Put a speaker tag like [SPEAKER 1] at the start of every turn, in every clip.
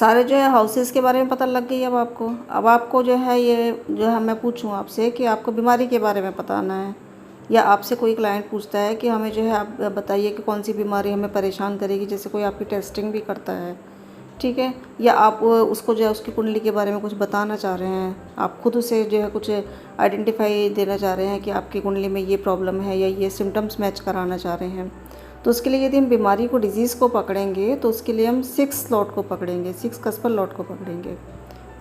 [SPEAKER 1] सारे जो है हाउसेस के बारे में पता लग गई अब आपको जो है ये जो है मैं पूछूं आपसे कि आपको बीमारी के बारे में बताना है, या आपसे कोई क्लाइंट पूछता है कि हमें जो है आप बताइए कि कौन सी बीमारी हमें परेशान करेगी, जैसे कोई आपकी टेस्टिंग भी करता है, ठीक है, या आप उसको जो है उसकी कुंडली के बारे में कुछ बताना चाह रहे हैं, आप खुद उसे जो है कुछ आइडेंटिफाई देना चाह रहे हैं कि आपकी कुंडली में ये प्रॉब्लम है या ये सिम्टम्स मैच कराना चाह रहे हैं, तो उसके लिए यदि हम बीमारी को डिजीज़ को पकड़ेंगे तो उसके लिए हम 6 स्लॉट को पकड़ेंगे, 6 कस्पर लॉट को पकड़ेंगे,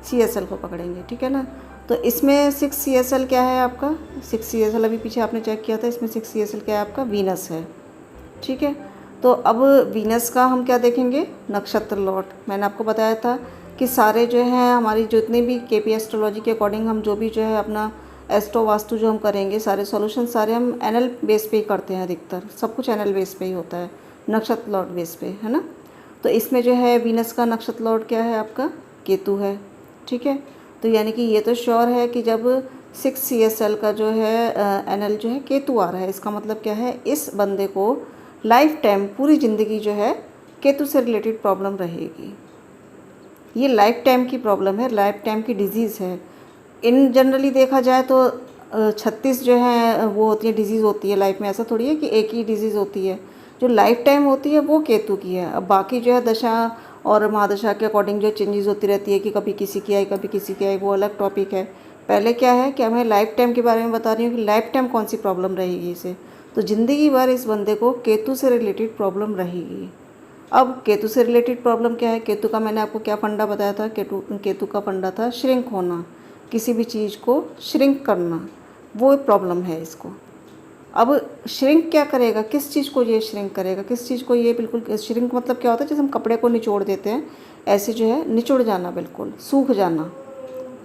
[SPEAKER 1] CSL को पकड़ेंगे, ठीक है ना। तो इसमें 6 CSL क्या है आपका, 6 CSL अभी पीछे आपने चेक किया था, इसमें 6 CSL क्या है आपका, वीनस है, ठीक है। तो अब वीनस का हम क्या देखेंगे, नक्षत्र लॉट। मैंने आपको बताया था कि सारे जो हैं हमारी जितने भी KP एस्ट्रोलॉजी के अकॉर्डिंग हम जो भी जो है अपना एस्ट्रो वास्तु जो हम करेंगे, सारे सॉल्यूशन सारे हम NL बेस पे ही करते हैं, अधिकतर सब कुछ NL बेस पे ही होता है, नक्षत्र लॉट बेस पे, है ना। तो इसमें जो है वीनस का नक्षत्र लॉट क्या है आपका, केतु है, ठीक है। तो यानी कि ये तो श्योर है कि जब 6 CSL का जो है NL जो है केतु आ रहा है, इसका मतलब क्या है, इस बंदे को लाइफ टाइम पूरी ज़िंदगी जो है केतु से रिलेटेड प्रॉब्लम रहेगी। ये लाइफ टाइम की प्रॉब्लम है, लाइफ टाइम की डिजीज़ है। इन जनरली देखा जाए तो 36 जो है वो होती है, डिजीज़ होती है लाइफ में, ऐसा थोड़ी है कि एक ही डिजीज़ होती है। जो लाइफ टाइम होती है वो केतु की है। अब बाकी जो है दशा और महादशा के अकॉर्डिंग जो चेंजेस होती रहती है कि कभी किसी की आई कभी किसी की आई, वो अलग टॉपिक है। पहले क्या है कि मैं लाइफ टाइम के बारे में बता रही हूँ कि लाइफ टाइम कौन सी प्रॉब्लम रहेगी इसे। तो ज़िंदगी भर इस बंदे को केतु से रिलेटेड प्रॉब्लम रहेगी। अब केतु से रिलेटेड प्रॉब्लम क्या है, केतु का मैंने आपको क्या फंडा बताया था, केतु का फंडा था श्रिंक होना, किसी भी चीज़ को श्रिंक करना, वो प्रॉब्लम है इसको। अब श्रिंक क्या करेगा, किस चीज़ को ये श्रिंक करेगा, किस चीज़ को ये बिल्कुल श्रिंक मतलब क्या होता है, जैसे हम कपड़े को निचोड़ देते हैं ऐसे जो है निचोड़ जाना, बिल्कुल सूख जाना।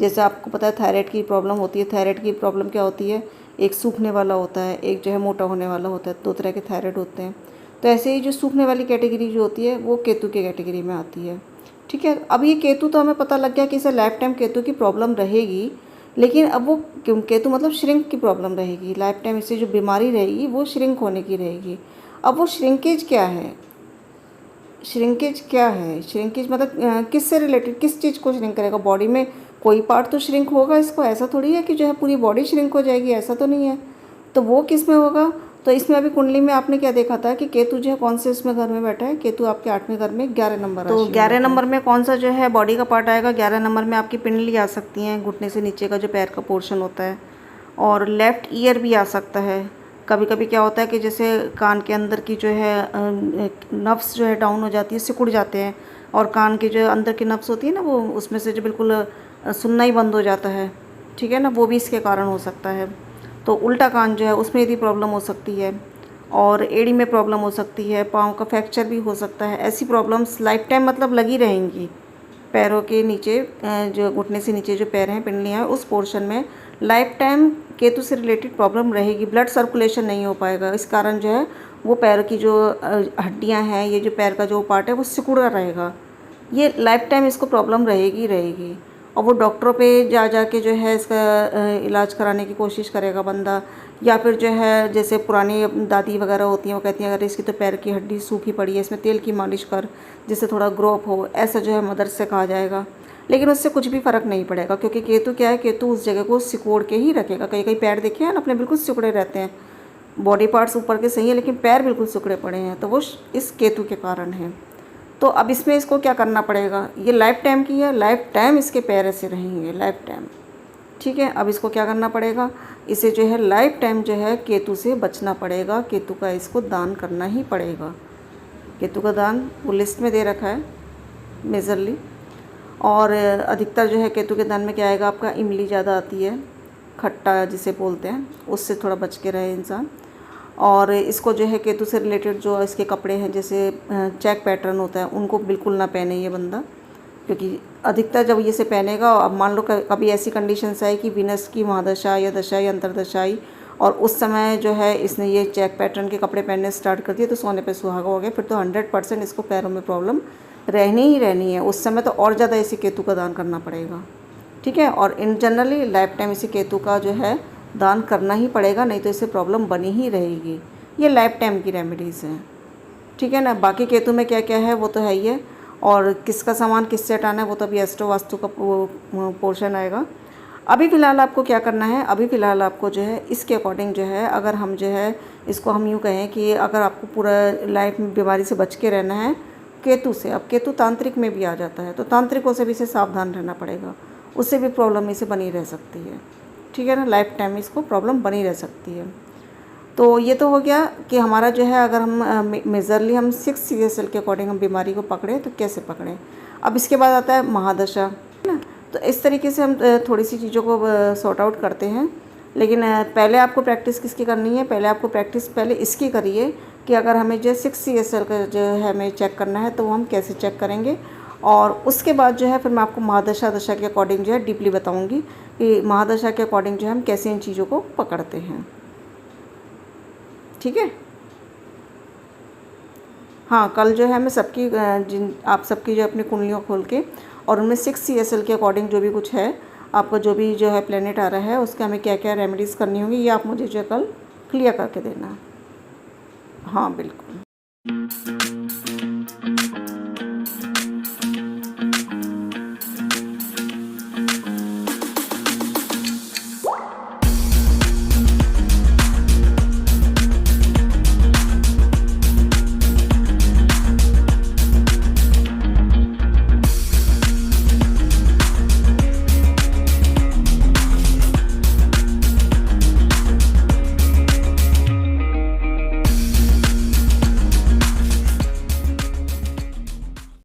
[SPEAKER 1] जैसे आपको पता है थायराइड की प्रॉब्लम होती है, थायराइड की प्रॉब्लम क्या होती है, एक सूखने वाला होता है, एक जो है मोटा होने वाला होता है, 2 तरह के थायराइड होते हैं। तो ऐसे ही जो सूखने वाली कैटेगरी जो होती है वो केतु के कैटेगरी में आती है, ठीक है। अब ये केतु तो हमें पता लग गया कि इसे लाइफ टाइम केतु की प्रॉब्लम रहेगी, लेकिन अब वो केतु मतलब श्रिंक की प्रॉब्लम रहेगी लाइफ टाइम, इससे जो बीमारी रहेगी वो श्रिंक होने की रहेगी। अब वो श्रिंकेज क्या है, श्रिंकेज क्या है, श्रिंकेज मतलब किस से रिलेटेड, किस चीज़ को श्रिंक करेगा, बॉडी में कोई पार्ट तो श्रिंक होगा इसको, ऐसा थोड़ी है कि जो है पूरी बॉडी श्रिंक हो जाएगी, ऐसा तो नहीं है। तो वो किस में होगा, तो इसमें अभी कुंडली में आपने क्या देखा था कि केतु जो है कौन से इसमें घर में बैठा है, केतु आपके 8वें घर में 11 नंबर, तो 11 नंबर में कौन सा जो है बॉडी का पार्ट आएगा, 11 नंबर में आपकी पिंडली आ सकती हैं, घुटने से नीचे का जो पैर का पोर्शन होता है, और लेफ़्ट ईयर भी आ सकता है। कभी कभी क्या होता है कि जैसे कान के अंदर की जो है नफ्स जो है डाउन हो जाती है, सिकुड़ जाते हैं, और कान की जो अंदर की नफ्स होती है ना, वो उसमें से जो बिल्कुल सुनना ही बंद हो जाता है, ठीक है ना, वो भी इसके कारण हो सकता है। तो उल्टा कान जो है उसमें यदि प्रॉब्लम हो सकती है, और एड़ी में प्रॉब्लम हो सकती है, पाँव का फ्रैक्चर भी हो सकता है। ऐसी प्रॉब्लम्स लाइफ टाइम मतलब लगी रहेंगी। पैरों के नीचे जो घुटने से नीचे जो पैर हैं, पिंडलियाँ हैं, उस पोर्शन में लाइफ टाइम केतु से रिलेटेड प्रॉब्लम रहेगी। ब्लड सर्कुलेशन नहीं हो पाएगा, इस कारण जो है वो पैर की जो हड्डियाँ हैं, ये जो पैर का जो पार्ट है वो सिकुड़ा रहेगा। ये लाइफ टाइम इसको प्रॉब्लम रहेगी रहेगी। और वो डॉक्टरों पे जा जा के जो है इसका इलाज कराने की कोशिश करेगा बंदा, या फिर जो है जैसे पुरानी दादी वगैरह होती हैं वो कहती हैं अगर इसकी तो पैर की हड्डी सूखी पड़ी है, इसमें तेल की मालिश कर जिससे थोड़ा ग्रो अप हो, ऐसा जो है मदर से कहा जाएगा। लेकिन उससे कुछ भी फ़र्क नहीं पड़ेगा, क्योंकि केतु क्या है, केतु उस जगह को सिकोड़ के ही रखेगा। कई कई पैर देखे हैं ना अपने, बिल्कुल सिकुड़े रहते हैं, बॉडी पार्ट्स ऊपर के सही है लेकिन पैर बिल्कुल सिकुड़े पड़े हैं, तो वो इस केतु के कारण है। तो अब इसमें इसको क्या करना पड़ेगा, ये लाइफ टाइम की है, लाइफ टाइम इसके पैर ऐसे रहेंगे, लाइफ टाइम, ठीक है। अब इसको क्या करना पड़ेगा, इसे जो है लाइफ टाइम जो है केतु से बचना पड़ेगा, केतु का इसको दान करना ही पड़ेगा। केतु का दान वो लिस्ट में दे रखा है मेजरली। और अधिकतर जो है केतु के दान में क्या आएगा आपका, इमली ज़्यादा आती है, खट्टा जिसे बोलते हैं, उससे थोड़ा बच के रहे इंसान। और इसको जो है केतु से रिलेटेड जो इसके कपड़े हैं जैसे चेक पैटर्न होता है उनको बिल्कुल ना पहने ये बंदा, क्योंकि अधिकतर जब ये से पहनेगा, अब मान लो कभी ऐसी कंडीशंस आई कि वीनस की महादशा या दशा या अंतरदशा आई और उस समय जो है इसने ये चेक पैटर्न के कपड़े पहनने स्टार्ट कर दिए, तो सोने पे सुहागा हो गया, फिर तो 100% इसको पैरों में प्रॉब्लम रहनी ही रहनी है। उस समय तो और ज़्यादा इसी केतु का दान करना पड़ेगा, ठीक है। और इन जनरली लाइफ टाइम इसी केतु का जो है दान करना ही पड़ेगा, नहीं तो इससे प्रॉब्लम बनी ही रहेगी। ये लाइफ टाइम की रेमेडीज़ हैं, ठीक है ना। बाकी केतु में क्या क्या है वो तो है ही है। और किसका सामान किससे हटाना है वो तो अभी एस्ट्रो वास्तु का पोर्शन आएगा। अभी फ़िलहाल आपको क्या करना है, अभी फ़िलहाल आपको जो है इसके अकॉर्डिंग जो है, अगर हम जो है इसको हम यूँ कहें कि अगर आपको पूरा लाइफ में बीमारी से बच के रहना है केतु से, अब केतु तांत्रिक में भी आ जाता है, तो तांत्रिकों से भी इसे सावधान रहना पड़ेगा, उससे भी प्रॉब्लम इसे बनी रह सकती है, ठीक है ना, लाइफ टाइम इसको प्रॉब्लम बनी रह सकती है। तो ये तो हो गया कि हमारा जो है अगर हम मेजरली हम 6 CSL के अकॉर्डिंग हम बीमारी को पकड़ें तो कैसे पकड़ें। अब इसके बाद आता है महादशा, है ना। तो इस तरीके से हम थोड़ी सी चीज़ों को सॉर्ट आउट करते हैं। लेकिन पहले आपको प्रैक्टिस किसकी करनी है, पहले आपको प्रैक्टिस पहले इसकी करिए कि अगर हमें जो 6 CSL का जो है हमें चेक करना है तो वो हम कैसे चेक करेंगे। और उसके बाद जो है फिर मैं आपको महादशा दशा के अकॉर्डिंग जो है डीपली बताऊँगी कि महादशा के अकॉर्डिंग जो है हम कैसे इन चीज़ों को पकड़ते हैं, ठीक है। हाँ, कल जो है मैं सबकी आप सबकी जो अपनी कुंडलियों खोल के और उनमें 6 CSL के अकॉर्डिंग जो भी कुछ है, आपका जो भी जो है प्लेनेट आ रहा है उसके हमें क्या क्या रेमेडीज़ करनी होंगी ये आप मुझे जो है कल क्लियर करके देना। हाँ बिल्कुल।